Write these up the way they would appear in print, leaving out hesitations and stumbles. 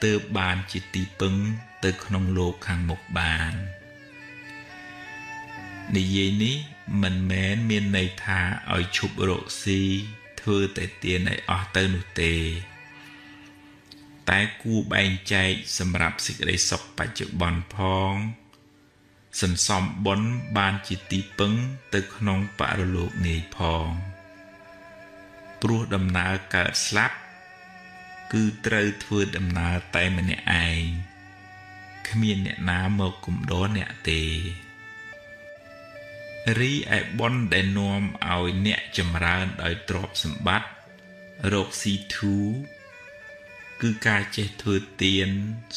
ទើបបានជាទីពឹងទៅក្នុងលោកខាងមុខបាននិយាយនេះមិនមែនមានន័យថាឲ្យឈប់រកស៊ីធ្វើតែទានឲ្យអស់ទៅនោះទេតែគួរបែងចែកសម្រាប់សេចក្តីសុខបច្ចុប្បន្នផងសន្សំបុណ្យបានជាទីពឹងទៅក្នុងបរលោកនាយផងព្រោះដំណើរកើតស្លាប់គឺត្រូវធ្វើដំណើរតែម្នាក់ឯងគ្មានអ្នកណាមកគំដរអ្នកទេរីឯបុណ្យដែលនាំឲ្យអ្នកចម្រើនដោយទ្រព្យសម្បត្តិរកស៊ីធូរគឺការចេះធ្វើទាន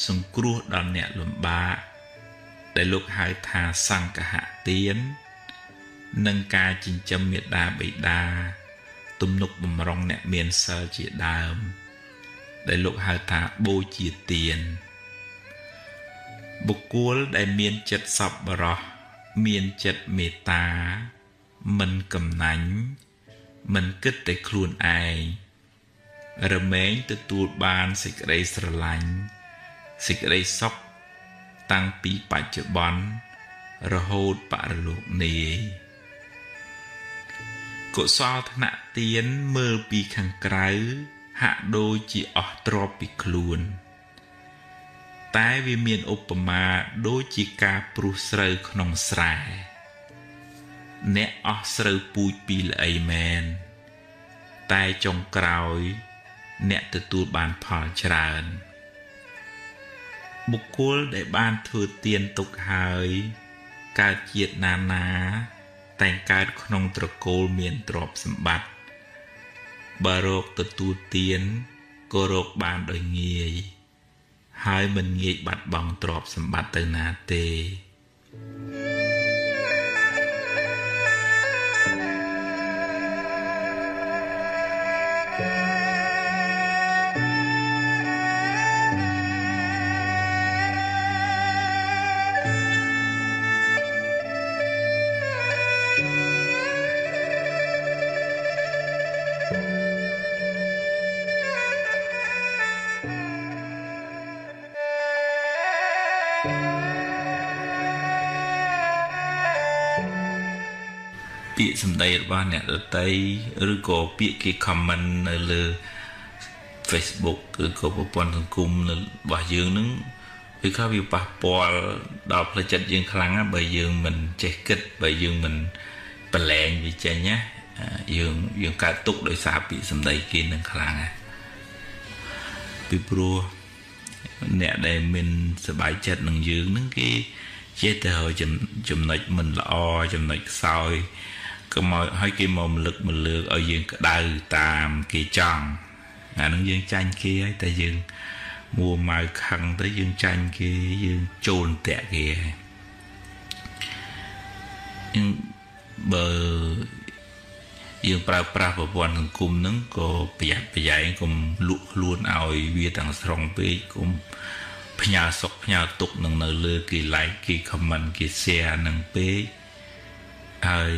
សង្គ្រោះដល់អ្នកលំបាកដែលលោកហៅថាសង្ឃហទាននិងការចិញ្ចឹមមាតាបិតាទំនុកបម្រុងអ្នកមានសិលជាដើមដែលលោកហៅថាបូជាទានបុគ្គលដែលមានចិត្តសប្បុរសមានចិត្តមេត្តាមិនកំណាញ់មិនគិតតែខ្លួនឯងរមែងទទួលបានសេចក្តីស្រឡាញ់សេចក្តីសុខតាំងពីបច្ចុប្បន្នរហូតបរលោកនាយកុសលធនៈទានមើលពីខាងក្រៅហាក់ដូចជាអស់ទ្រព្យពីខ្លួនតែវាមានឧបមាដូចជាការព្រុះស្រូវក្នុងស្រែអ្នកអស់ស្រូវពូជពីល្អីមែនតែចុងក្រោយអ្នកទទួលបានផលច្រើនបុគ្គលដែលបានធ្វើទានទុកហើយកើតជាតិណាតែងកើតក្នុងត្រកូលមានទ្រព្យសម្បត្តិបើរកទទួលទានក៏រកបានដោយងាយហើយមិនងាយបាត់បង់ទ្រព្យសម្បត្តិទៅណាទេពាក្យសម្ដីរបស់អ្នកដទៃឬក៏ពាក្យគេ comment នៅលើ Facebook ឬក៏ប្រព័ន្ធសង្គមរបស់យើងនឹងវាខ្លះវាប៉ះពាល់ដល់ផ្លូវចិត្តយើងខ្លាំងណាស់បើយើងមិនចេះគិតបើយើងមិនប្រឡែងវាចេញណាយើងកើតទុកដោយសារពាក្យសម្ដីគេនឹងខ្លាំងណាស់ពីព្រោះអ្នកដែលមានសប្បាយចិត្តនឹងយើងនឹងគេចេះតែចំណុចមិនល្អចំណុចខ្សោយក៏មកឲ្យគេមកម្លឹកម្លើកឲ្យយើងក្តៅតាមគេចង់អានឹងយើងចាញ់គេហើយតែយើងមួម៉ៅខឹងទៅយើងចាញ់គេយើងចូលតាក់គេហើយបើយើងប្រើប្រាស់ប្រព័ន្ធសង្គមហ្នឹងក៏ប្រយ័ត្នប្រយែងកុំលក់ខ្លួនឲ្យវាទាំងស្រុងពេកកុំផ្ញើសុខផ្ញើទុកនឹងនៅលើគេ like គេ comment គេ share នឹងពេកហើយ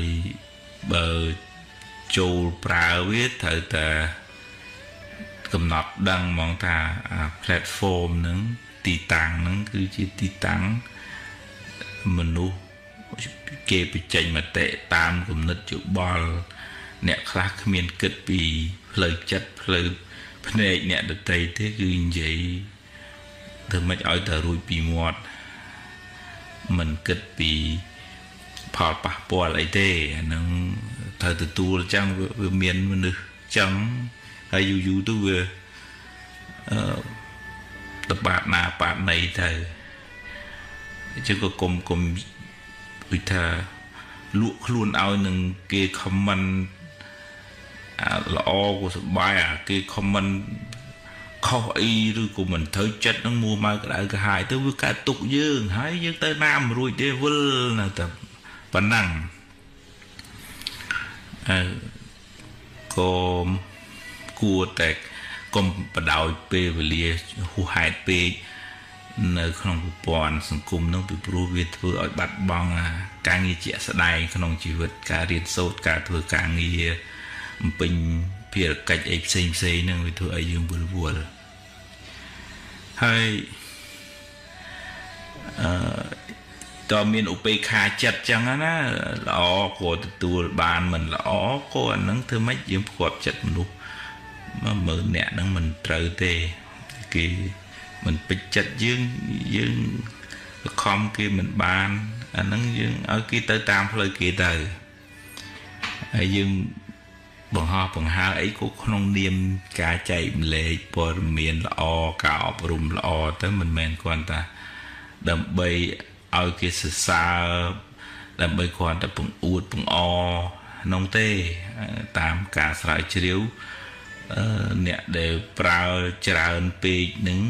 បើចូលប្រើវាត្រូវតែកំណត់ដឹងហ្មងថា platform ហ្នឹងទីតាំងហ្នឹងគឺជាទីតាំងមនុស្សគេបញ្ចេញមតិតាមគំនិតយោបល់អ្នកខ្លះគ្មានគិតពីផ្លូវចិត្តផ្លូវភ្នែកអ្នកដទៃទេគឺនិយាយធ្វើម៉េចឲ្យតែរួចពីមាត់មិនគិតពីផលប៉ះពាល់អីទេអានឹងត្រូវទទួលអញ្ចឹងវាមានមនុស្សអញ្ចឹងហើយយូរទៅវាតបាតណាបាតណីទៅអញ្ចឹងក៏គុំវិថាលក់ខ្លួនឲ្យនឹងគេ comment ល្អក៏សប្បាយគេ comment ខុសអីឬក៏មិនត្រូវចិត្តនឹងមួម៉ៅក្តៅក្រហាយទៅវាកើតទុកយើងហើយយើងទៅណាមិនរួចទេវិលនៅតែប៉ុណ្ណឹងក៏គួរតែកុំបដោយពេលវេលាហួសហេតុពេកនៅក្នុងប្រព័ន្ធសង្គមនោះពីព្រោះវាធ្វើឲ្យបាត់បង់ការងារជាក់ស្ដែងក្នុងជីវិតការរៀនសូត្រការធ្វើការងារបំពេញភារកិច្ចអីផ្សេងៗហ្នឹងវាធ្វើឲ្យយើងវល់ ហើយតើមានឧបេក្ខាចិត្តចឹងណាល្អក៏ទទួលបានមិនល្អក៏អាហ្នឹងធ្វើម៉េចយើងផ្គាប់ចិត្តមនុស្សមើលអ្នកហ្នឹងមិនត្រូវទេគេមិនពេចចិត្តយើងខំគេមិនបានអាហ្នឹងយើងឲ្យគេទៅតាមផ្លូវគេទៅហើយយើងបង្ហោះបង្ហើអីក៏ក្នុងនាមការចែកម្លែកព័ត៌មានល្អការអប់រំល្អទៅមិនមែនគ្រាន់តែដើម្បីឲ្យគេសរសើរដើម្បីគ្រាន់តែបង្អួតបង្អនោះទេតាមការស្រាវជ្រាវអ្នកដែលប្រើច្រើនពេកនឹង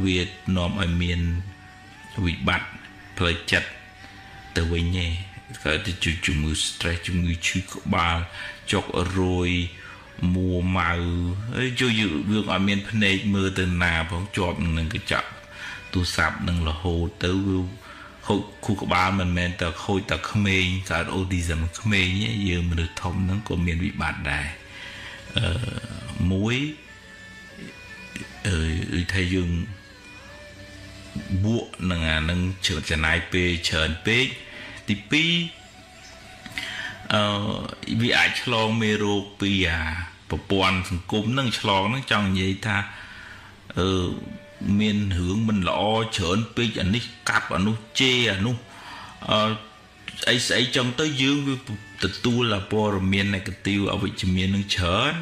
វានាំឲ្យមានវិបត្តិផ្លូវចិត្តទៅវិញឯងកើតទៅជំងឺ stress ជំងឺឈឺក្បាលចុករយមួម៉ៅហើយជួយយើងឲ្យមានភ្នែកមើលទៅណាផងជាប់នឹងកញ្ចក់ទូរស័ព្ទនឹងរហូតទៅខូចខួរក្បាលមិនមែនតែខូចតែក្មេងកើត autism ក្មេងយើងមនុស្សធំហ្នឹងក៏មានវិបត្តិដែរមួយថាយើងបួកនឹងអានឹងចំណាយពេលច្រើនពេកទី2វាអាចឆ្លងមេរោគពីប្រព័ន្ធសង្គមនឹងឆ្លងនឹងចង់និយាយថាមានរឿងមិនល្អច្រើនពេកអានេះកាប់អានោះជេរអានោះអីស្អីចឹងទៅយើងវាទទួលព័ត៌មាន negative អវិជ្ជមាននឹងច្រើន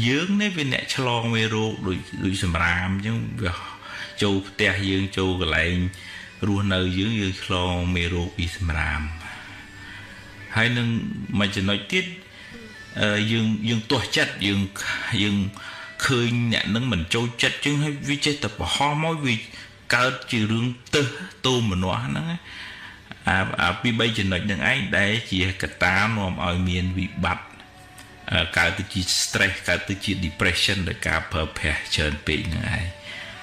យើងនេះវាអ្នកឆ្លងមេរោគដូចសម្រាមចឹងវាចូលផ្ទះយើងចូលកន្លែងរស់នៅយើងឆ្លងមេរោគពីសម្រាមហើយនឹងមួយចំណុចទៀតយើងទាស់ចិត្តយើងឃើញអ្នកនឹងមិនចូលចិត្តជាងហើយវាចេះតែបរហោះមកវាកើតជារឿងទឹះតូមនោះហ្នឹងអាពី3ចំណុចហ្នឹងឯងដែលជាកត្តានាំឲ្យមានវិបត្តិកើតទៅជា stress កើតទៅជា depression ដោយការប្រើប្រាស់ច្រើនពេកហ្នឹងឯង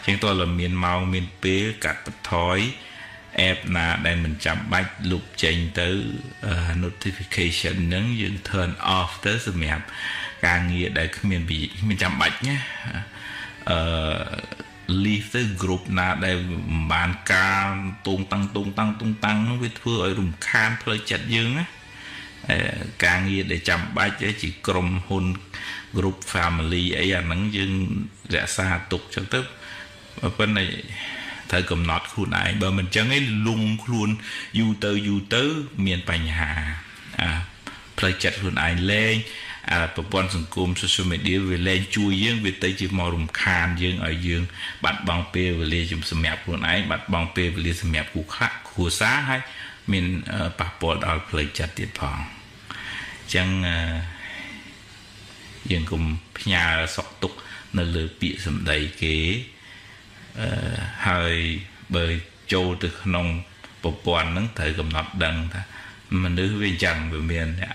ជាងតើមានម៉ោងមានពេលកាត់បន្ថយ app ណាដែលមិនចាំបាច់លុបចេញទៅ notification ហ្នឹងយើង turn off ទៅសម្រាប់ការងារដែលគ្មានចាំបាច់ណាleave ទៅ group ណាដែលមិនបានការតងតាំងនោះវាធ្វើឲ្យរំខានផ្លូវចិត្តយើងណាការងារដែលចាំបាច់ជាក្រុមហ៊ុន group family អីអាហ្នឹងយើងរក្សាទុកចឹងទៅប៉ុន្តែត្រូវកំណត់ខ្លួនឯងបើមិនចឹងឯងលងខ្លួនយូរទៅមានបញ្ហាផ្លូវចិត្តខ្លួនឯងលែងប្រព័ន្ធសង្គម social media វាលែងជួយយើងវាទៅជាមករំខានយើងឲ្យយើងបាត់បង់ពេលវេលាសម្រាប់ខ្លួនឯងបាត់បង់ពេលវេលាសម្រាប់គ្រួសារហើយមានប៉ះពាល់ដល់ផ្លូវចិត្តទៀតផងអញ្ចឹងយើងកុំផ្ញើសុខទុក្ខនៅលើពាក្យសម្ដីគេហើយបើចូលទៅក្នុងប្រព័ន្ធហ្នឹងត្រូវកំណត់ដឹងថាមនុស្សវាអញ្ចឹងវាមានអ្នក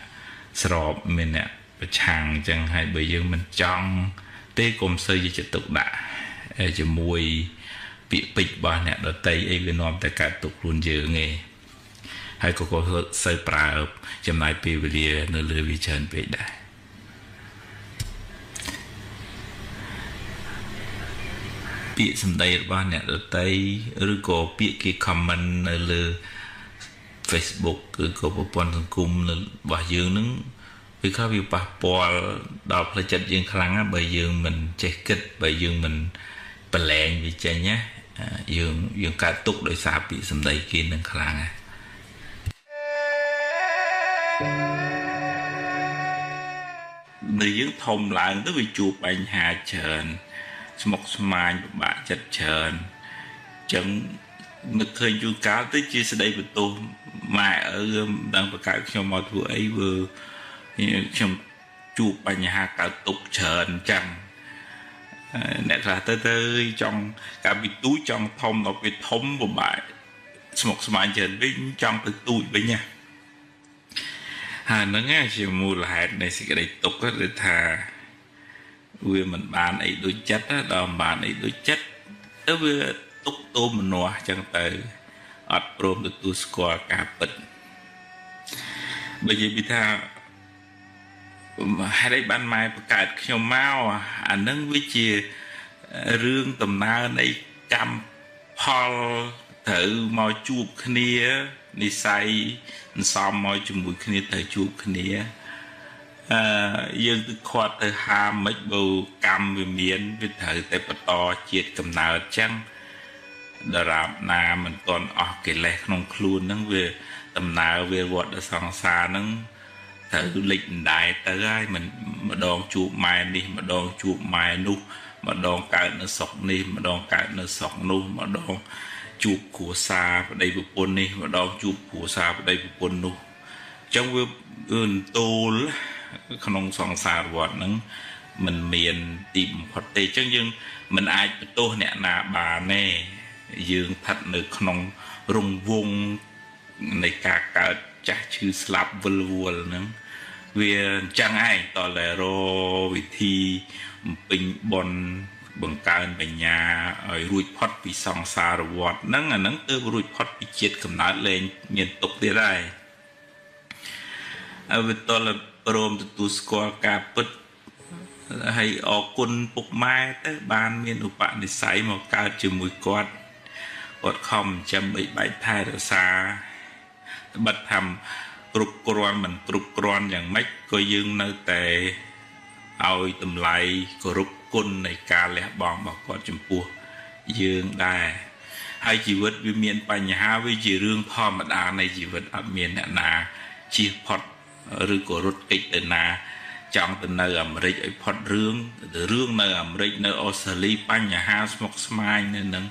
ស្របមានអ្នកប្រឆាំងអញ្ចឹងហើយបើយើងមិនចង់ទេកុំសូវយកចិត្តទុកដាក់ជាមួយពាក្យពេចន៍របស់អ្នកដទៃអីវានាំតែកើតទុកខ្លួនយើងឯងហើយក៏សូវប្រើចំណាយពេលវេលានៅលើវាច្រើនពេកដែរពាក្យសម្ដីរបស់អ្នកដទៃឬក៏ពាក្យគេ comment នៅលើ Facebook ឬក៏ប្រព័ន្ធសង្គមរបស់យើងនឹងវាខ្លះវាប៉ះពាល់ដល់ផ្លូវចិត្តយើងខ្លាំងណាស់បើយើងមិនចេះគិតបើយើងមិនប្រឡែងវាចេញណាយើងកើតទុកដោយសារពាក្យសម្ដីគេនឹងខ្លាំងណាស់បើយើងធំឡើងទៅវាជួបបញ្ហាច្រើនស្មុគស្មាញពិបាកចិត្តច្រើនអញ្ចឹងនឹកឃើញយូរកាលទៅជាស្ដីបន្ទោសម៉ែឪមិនដឹងបកកើតខ្ញុំមកធ្វើអីវើខ្ញុំជួបបញ្ហាកើតទុកច្រើនអញ្ចឹងអ្នកខ្លះទៅចង់កាលពីទូចចង់ធំដល់ពេលធំពិបាកស្មុគស្មាញច្រើនវិញចង់ទៅទូចវិញណាហើយហ្នឹងជាមូលហេតុនៃសេចក្តីទុក្ខគឺថាវាមិនបានអីដូចចិត្តដល់មិនបានអីដូចចិត្តទៅវាទុកទោមនោះអញ្ចឹងទៅអត់ព្រមទទួលស្គាល់ការពិតបើនិយាយពីថាហេតុអីបានម៉ែបង្កើតខ្ញុំមកអានឹងវាជា rương tầm na này cam phol thử mò chụp khnia đi say xong mò chụp mũi khnia thử chụp khnia dương từ khoa từ ham mấy bầu cam về miền về thử tại bờ to chết cầm nào chăng đờ rạp na mình còn cái lẹ không khuôn nâng về tầm nào về vọt ở sòng xa nâng thử lịch đại tới ai mình mà đòn chụp mai đi mà đòn chụp mai nu mà đòn cài nó sọc đi mà đòn cài nó sọc nu mà đòn chụp của xa vào đây bộ pôn đi mà đòn chụp của xa vào đây bộ pôn nu trong việc tô không sòng xa vọt nâng mình miền tìm hoạt tê chứ nhưng mình ai tô nè nà bà nè dương thật được không rung vung này cả chắc chữ slap vul vul nữa vì chẳng ai tỏ lẽ rồi vì thi bình bon bằng cơn về nhà ở ruột pot bị song xa rồi vọt nắng là nắng từ ruột pot bị chết cầm nát lên nhận tục thế này vì tỏ là rom tu score cả bứt hay ở quân bục mai tới ban miền ủ bạn để sấy một cao chữ mùi quạt không chăm bị bãi thai rồi xa bật thầm cục cron mình cục cronอย่างmấy coi dương nơi tề ao tầm lại cục côn này cả lẽ bòn bảo con chim pua dương đài hai chỉ vật vì miền Bắc nhà với chỉ riêng thò mà đà này chỉ vật ở miền nè nà chia phật rư của rốt kịch từ nà trong từ nơi America phật rương nơi America nơi Australia Bắc nhà ha smoke smile nên nâng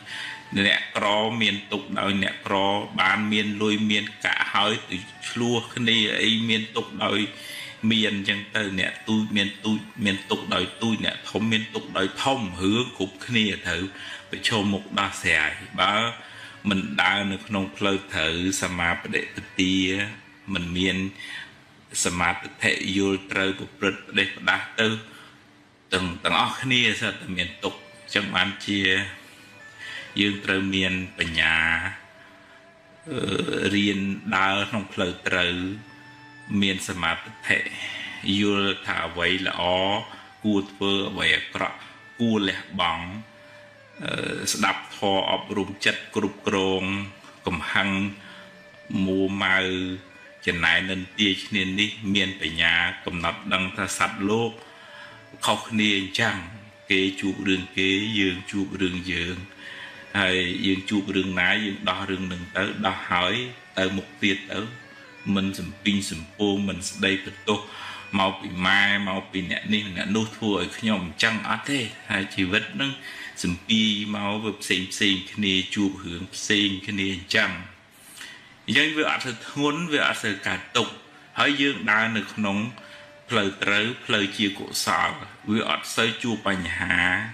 nè cỏ miền tục đòi nè cỏ bán miền lôi miền cả hơi từ lúa cái này ấy miền tục đòi miền chẳng từ nè tôi miền tục đòi tôi nè thông miền tục đòi thông hướng cục cái này thử phải cho một đa xẻ bà mình đã được nông phơi thử sama để tia mình miền sama thể vô trời của bật để đa tư từng ở cái này sao từ miền tục chẳng bán chia dương trời miền ở nhà riêng đào trong phơi trời miền sầm thể vô thả vậy là ó cua phơ vậy cọ cua lẹ bóng đập thò ập rùm chật cục cồn cầm hăng mùa màu chân này nên tia nên đi miền ở nhà cầm nắp đăng tha sạch lô khóc niên chẳng kế chụp đường kế dương chụp đường dương hay dương chụp đường nái dương đo đường đừng tới đo hỏi tới một tiệt tới mình sầm pin sầm po mình đây cực tốt màu bị mai màu bị nẹt đi nẹt nô thua ở nhom trăng á thế hay chỉ vật nó sầm pi màu vật xinh cái này chụp hướng xinh cái này trăng dân vừa ăn ngốn vừa ăn cả tục hỏi dương đa được nóng lời tới lời chia cổ sọ vừa ăn sơi chụp bánh hà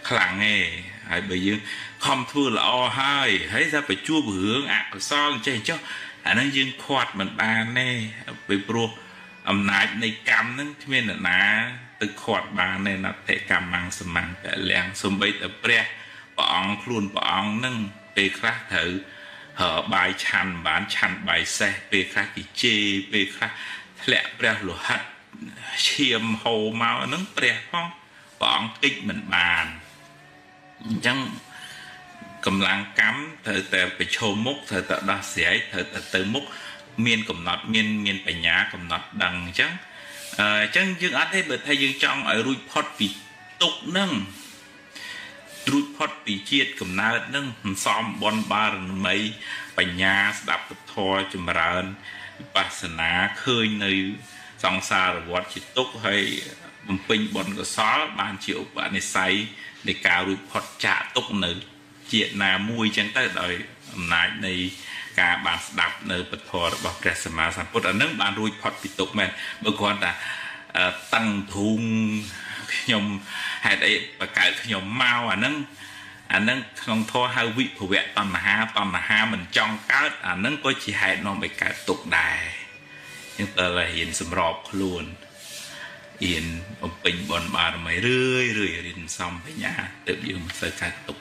khẳng nghe hay bây giờ không thua là o hai thấy ra phải chua hướng ạ son chơi cho anh ấy dương khoát mình ba nè về pro nãy này cam nó nên là ná từ khoát ba này là thể cam mang sầm mang để leng xung bây tập pre bọn luôn bọn nâng về khác thử hở bài chăn bán chăn bài xe về khác thì chê về khác lẹ pre lụa hạt chiêm hồ máu nâng pre không bọn kích mình bàn chẳng cầm lang cắm thời tờ phải chô múc thời tờ đa xế thời tờ từ múc miền cầm nọt miền phải nhá cầm nọt đằng chẳng chẳng dương át thế bởi thay dương trong ở rùi phót vì tục nâng rùi phót vì chiết cầm nát nâng xóm bon ba rừng mấy phải nhá đạp tập thô chùm rợn bà sả ná khơi nơi dòng xa rồi vọt chỉ tục hay bầm pinh bọn có xó bàn triệu bạn này say để cao rùi phót trả tục nữ chuyện là mùi chẳng tới đời nãy này cả bạn đạp nơi bật thò bọc kẹt mà sản xuất ở nước bạn rùi phật bị tục men bởi con là tăng thùng nhom hay đấy và cả nhom mau nâng không thua hai vị của vẹn toàn là ha mình trong cá nâng có chỉ hay nó bị cả tục đài nhưng tờ là hiện sầm rọp luôn hiện bình bọn bà mấy rưỡi rưỡi xong với nhà tự dùng sơ cả tục